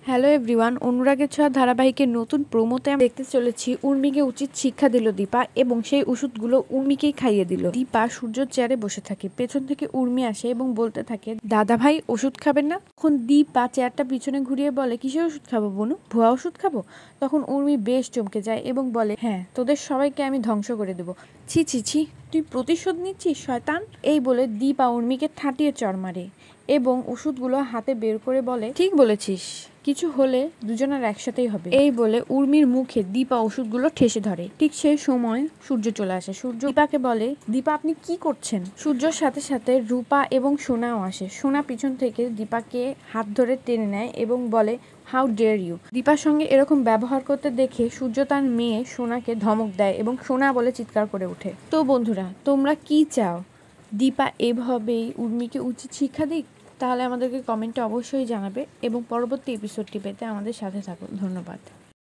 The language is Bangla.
হ্যালো এভরিওয়ান, অনুরাগের ছোঁয়া ধারাবাহিকের নতুন প্রোমোতে আমরা দেখতে চলেছি উর্মিকে উচিত শিক্ষা দিল দীপা এবং সেই ওষুধগুলো উর্মিকেই খাইয়ে দিল। দীপা সূর্যর চেয়ারে বসে থাকে, পেছন থেকে উর্মি আসে এবং বলতে থাকে, দাদা ভাই ওষুধ খাবেন না? তখন দীপা চেয়ারটা পিছনে ঘুরিয়ে বলে, কিসের ওষুধ খাবো বনু, ভুয়া ওষুধ খাবো? তখন উর্মি বেশ চমকে যায় এবং বলে, হ্যাঁ, তোদের সবাইকে আমি ধ্বংস করে দেবো। ছি ছি ছি, তুই প্রতিশোধ নিচ্ছিস শয়তান? এই বলে দীপা উর্মিকে ঠাটিয়ে চড় মারে এবং ওষুধগুলো হাতে বের করে বলে, ঠিক বলেছিস, কিছু হলে দুজনের একসাথেই হবে। এই বলে উর্মির মুখে দীপা ওষুধগুলো ঠেসে ধরে। ঠিক সেই সময় সূর্য চলে আসে। সূর্য দীপাকে বলে, দীপা আপনি কি করছেন? সূর্যর সাথে সাথে রূপা এবং সোনাও আসে। সোনা পিছন থেকে দীপাকে হাত ধরে টেনে নেয় এবং বলে, হাউ ডেয়ার ইউ। দীপার সঙ্গে এরকম ব্যবহার করতে দেখে সূর্য তার মেয়ে সোনাকে ধমক দেয় এবং সোনা বলে চিৎকার করে ওঠে। তো বন্ধুরা, তোমরা কি চাও দীপা এভাবেই উর্মিকে উচিত শিক্ষা দিক? তাহলে আমাদেরকে কমেন্টে অবশ্যই জানাবে এবং পরবর্তী এপিসোডটি পেতে আমাদের সাথে থাকুন। ধন্যবাদ।